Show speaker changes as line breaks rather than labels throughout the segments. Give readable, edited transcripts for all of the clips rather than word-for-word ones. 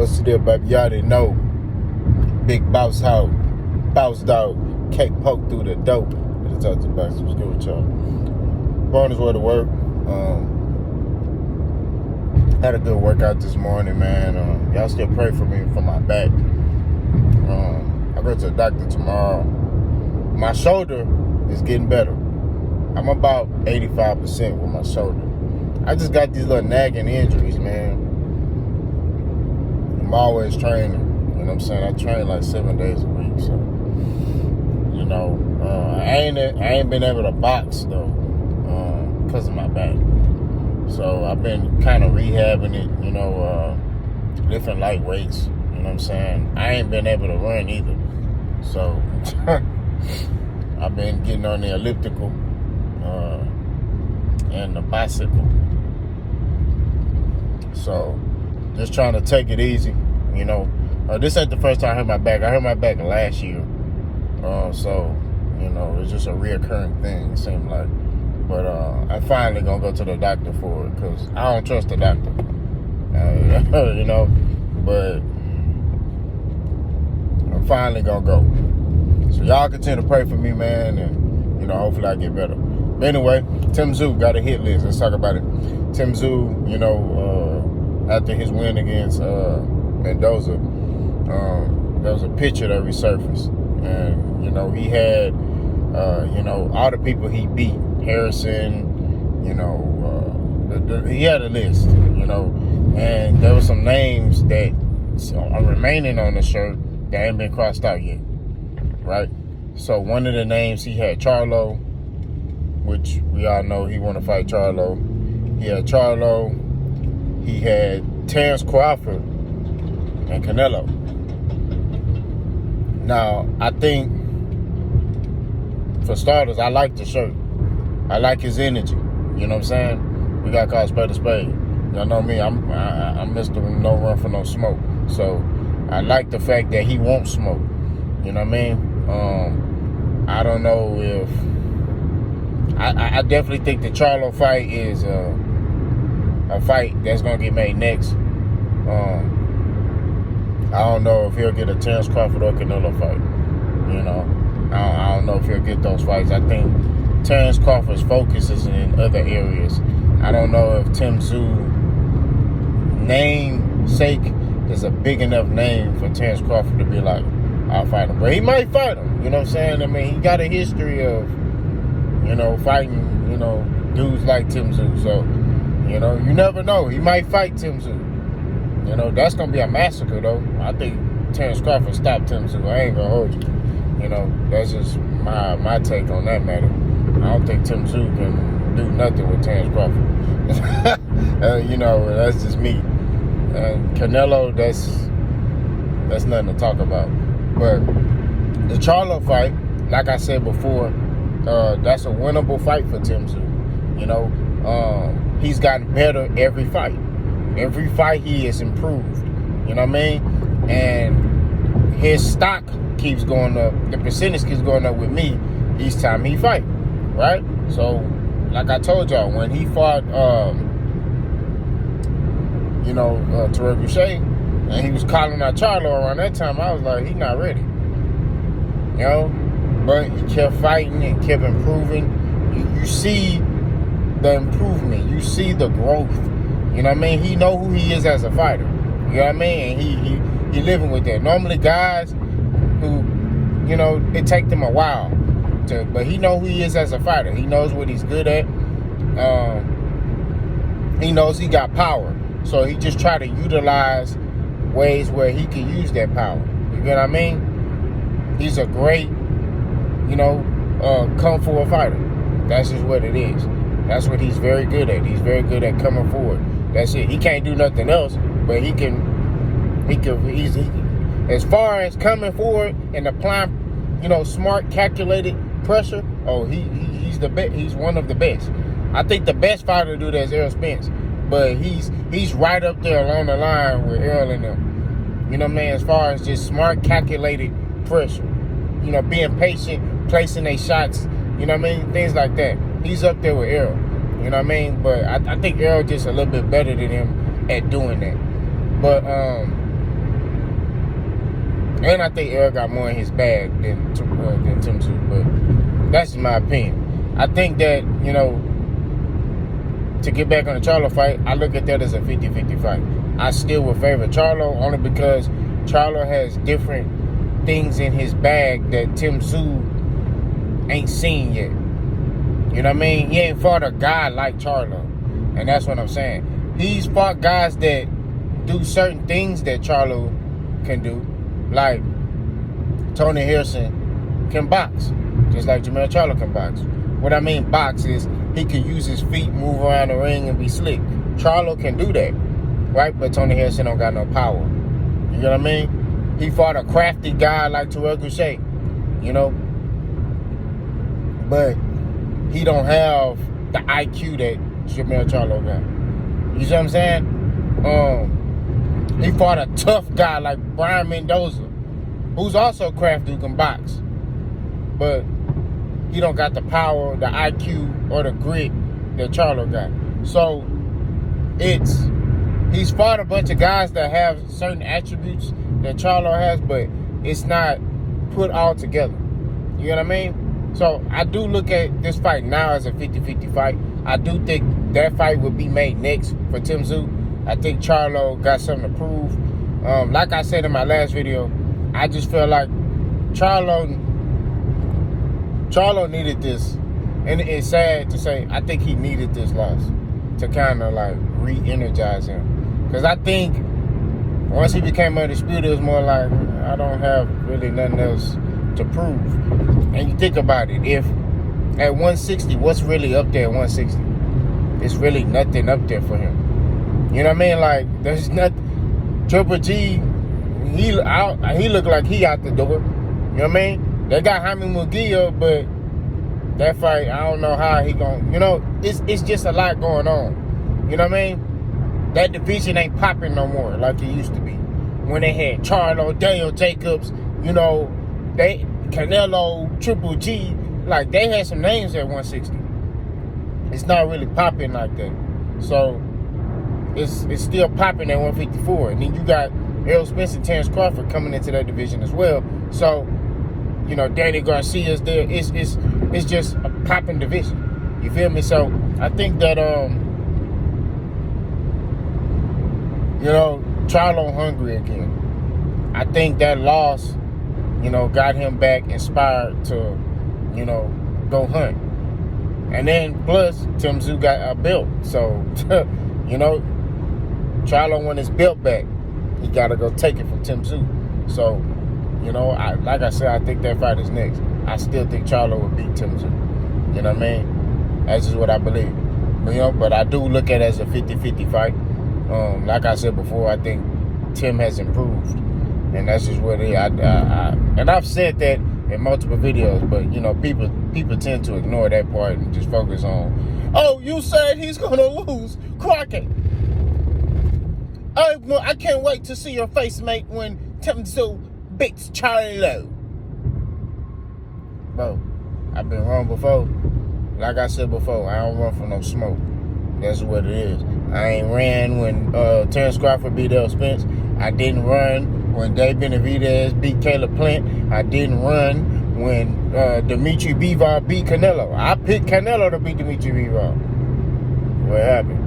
What's the deal, baby? Y'all didn't know. Big boss hoe, boss dog, cake poke through the dope. At the top of the box, what's good with y'all? Going his way to work. Had a good workout this morning, man. Y'all still pray for me for my back. I go to the doctor tomorrow. My shoulder is getting better. I'm about 85% with my shoulder. I just got these little nagging injuries, man. I'm always training. You know what I'm saying? I train like 7 days a week, so you know, I ain't been able to box though, because of my back. So I've been kind of rehabbing it, you know, lifting light weights. You know what I'm saying? I ain't been able to run either, so I've been getting on the elliptical and the bicycle. So just trying to take it easy, you know. This ain't the first time I hurt my back. I hurt my back last year. So, you know, it's just a reoccurring thing, it seems like. But I'm finally going to go to the doctor for it because I don't trust the doctor. You know, but I'm finally going to go. So y'all continue to pray for me, man, and, you know, hopefully I get better. But anyway, Tszyu got a hit list. Let's talk about it. Tszyu, you know, after his win against Mendoza, there was a picture that resurfaced, and you know he had you know, all the people he beat, Harrison, you know, he had a list, you know, and there were some names that are remaining on the shirt that ain't been crossed out yet, right? So one of the names, he had Charlo, which we all know he want to fight Charlo. He had Charlo, he had Terrence Crawford, and Canelo. Now, I think, for starters, I like the shirt. I like his energy. You know what I'm saying? We got to call spade a spade. Y'all know me. I'm Mr. No Run for No Smoke. So, I like the fact that he won't smoke. You know what I mean? I don't know if... I definitely think the Charlo fight is a fight that's going to get made next. I don't know if he'll get a Terrence Crawford or Canelo fight. You know, I don't know if he'll get those fights. I think Terrence Crawford's focus is in other areas. I don't know if Tszyu namesake is a big enough name for Terrence Crawford to be like, I'll fight him. But he might fight him. You know what I'm saying? I mean, he got a history of, you know, fighting, you know, dudes like Tszyu. So, you know, you never know. He might fight Tszyu. You know, that's going to be a massacre, though. I think Terrence Crawford stopped Tszyu. I ain't going to hold you. You know, that's just my take on that matter. I don't think Tszyu can do nothing with Terrence Crawford. You know, that's just me. And Canelo, that's nothing to talk about. But the Charlo fight, like I said before, that's a winnable fight for Tszyu. You know, he's gotten better every fight. Every fight he has improved. You know what I mean? And his stock keeps going up. The percentage keeps going up with me each time he fight. Right? So, like I told y'all, when he fought, you know, Tszyu Boucher, and he was calling out Charlo around that time, I was like, he's not ready. You know? But he kept fighting and kept improving. You see the improvement. You see the growth. You know what I mean? He know who he is as a fighter. You know what I mean? And he living with that. Normally guys who, you know, it take them a while but he know who he is as a fighter. He knows what he's good at. He knows he got power. So he just try to utilize ways where he can use that power. You get what I mean? He's a great, you know, kung fu fighter. That's just what it is. That's what he's very good at. He's very good at coming forward. That's it. He can't do nothing else, but he's as far as coming forward and applying, you know, smart, calculated pressure. Oh, he's the best. He's one of the best. I think the best fighter to do that is Errol Spence, but he's right up there along the line with Errol and them. You know what I mean? As far as just smart, calculated pressure. You know, being patient, placing their shots. You know what I mean? Things like that. He's up there with Errol. You know what I mean? But I think Errol just a little bit better than him at doing that. But And I think Earl got more in his bag than Tszyu, but that's my opinion. I think that, you know, to get back on the Charlo fight, I look at that as a 50-50 fight. I still would favor Charlo only because Charlo has different things in his bag that Tszyu ain't seen yet. You know what I mean? He ain't fought a guy like Charlo. And that's what I'm saying. He's fought guys that do certain things that Charlo can do. Like Tony Harrison can box, just like Jermell Charlo can box. What I mean box is he can use his feet, move around the ring, and be slick. Charlo can do that, right? But Tony Harrison don't got no power. You know what I mean? He fought a crafty guy like Terrell Goucher, you know? But he don't have the IQ that Jermell Charlo got. You see what I'm saying? He fought a tough guy like Brian Mendoza, who's also crafty, who can box. But he don't got the power, the IQ, or the grit that Charlo got. So he's fought a bunch of guys that have certain attributes that Charlo has, but it's not put all together. You know what I mean? So I do look at this fight now as a 50-50 fight. I do think that fight would be made next for Tszyu. I think Charlo got something to prove. Like I said in my last video, I just feel like Charlo needed this. And it's sad to say, I think he needed this loss to kind of like re-energize him. Because I think once he became undisputed, it was more like, I don't have really nothing else to prove. And you think about it, if at 160, what's really up there at 160? It's really nothing up there for him. You know what I mean? Like, there's nothing. Triple G, he look like he out the door. You know what I mean? They got Jaime Munguia, but that fight, I don't know how he going. You know, it's just a lot going on. You know what I mean? That division ain't popping no more like it used to be. When they had Charlo, Daniel Jacobs, you know, they Canelo, Triple G, like they had some names at 160. It's not really popping like that. So it's still popping at 154. And then you got Errol Spence and Terrence Crawford coming into that division as well. So, you know, Danny Garcia's there. It's just a popping division. You feel me? So I think that you know, Charlo hungry again. I think that loss, you know, got him back inspired to, you know, go hunt. And then plus Tszyu got a belt. So you know, Charlo won his belt back. He got to go take it from Tszyu. So, you know, like I said, I think that fight is next. I still think Charlo would beat Tszyu. You know what I mean? That's just what I believe. But, you know, but I do look at it as a 50-50 fight. Like I said before, I think Tim has improved. And that's just what it is. And I've said that in multiple videos, but, you know, people tend to ignore that part and just focus on, oh, you said he's going to lose. Crockett. I can't wait to see your face, mate, when Tszyu beats Charlo. Bro, I've been wrong before. Like I said before, I don't run from no smoke. That's what it is. I ain't ran when Terrence Crawford beat Errol Spence. I didn't run when Dave Benavidez beat Caleb Plant. I didn't run when Dimitri Bivol beat Canelo. I picked Canelo to beat Dimitri Bivol. What happened?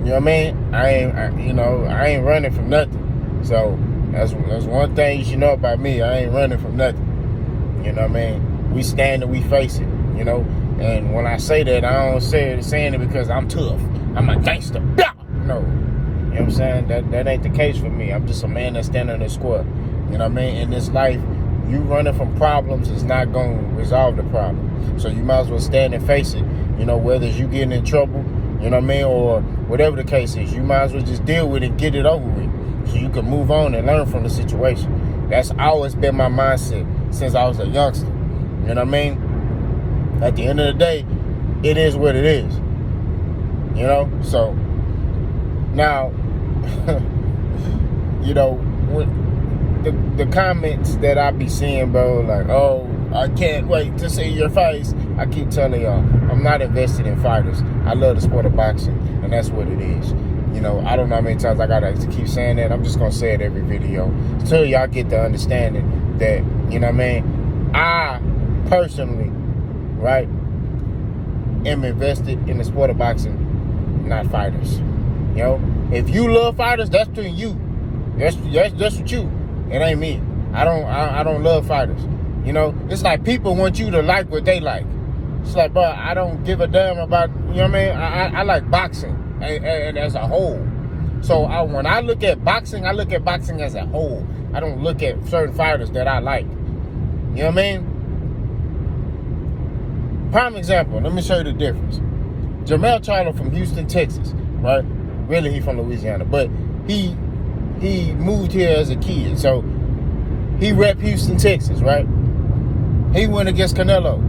You know what I mean? I ain't running from nothing. So that's one thing you should know about me. I ain't running from nothing. You know what I mean? We stand and we face it. You know, and when I say that, I don't saying it because I'm tough. I'm a gangster. Blah! No, you know what I'm saying? That ain't the case for me. I'm just a man that's standing in the square. You know what I mean? In this life, you running from problems is not going to resolve the problem. So you might as well stand and face it. You know, whether it's you getting in trouble, you know what I mean, or whatever the case is, you might as well just deal with it and get it over with so you can move on and learn from the situation. That's always been my mindset since I was a youngster. You know what I mean? At the end of the day, it is what it is. You know? So, now, you know, the comments that I be seeing, bro, like, oh, I can't wait to see your face. I keep telling y'all, I'm not invested in fighters. I love the sport of boxing, and that's what it is. You know, I don't know how many times I gotta keep saying that. I'm just gonna say it every video until y'all get the understanding that, you know what I mean? I personally, right, am invested in the sport of boxing, not fighters. You know, if you love fighters, that's between you. That's with you. It ain't me. I don't love fighters. You know, it's like people want you to like what they like. It's like, bro, I don't give a damn about, you know what I mean? I like boxing and as a whole. So when I look at boxing as a whole. I don't look at certain fighters that I like. You know what I mean? Prime example, let me show you the difference. Jermell Charlo from Houston, Texas, right? Really, he from Louisiana, but he moved here as a kid, so he rep Houston, Texas, right? He went against Canelo.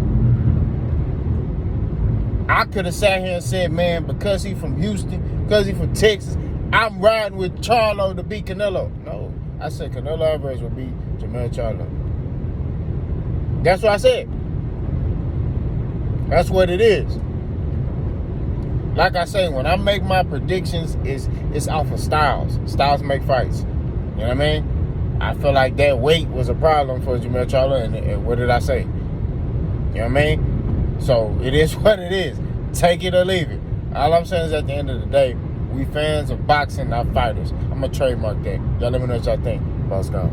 I could have sat here and said, man, because he from Houston, because he from Texas, I'm riding with Charlo to beat Canelo. No, I said Canelo Alvarez will beat Jermell Charlo. That's what I said. That's what it is. Like I say, when I make my predictions, it's off of styles. Styles make fights. You know what I mean? I feel like that weight was a problem for Jermell Charlo, and what did I say? You know what I mean? So it is what it is. Take it or leave it. All I'm saying is at the end of the day, we fans of boxing, not fighters. I'm going to trademark that. Y'all let me know what y'all think. Boss gone.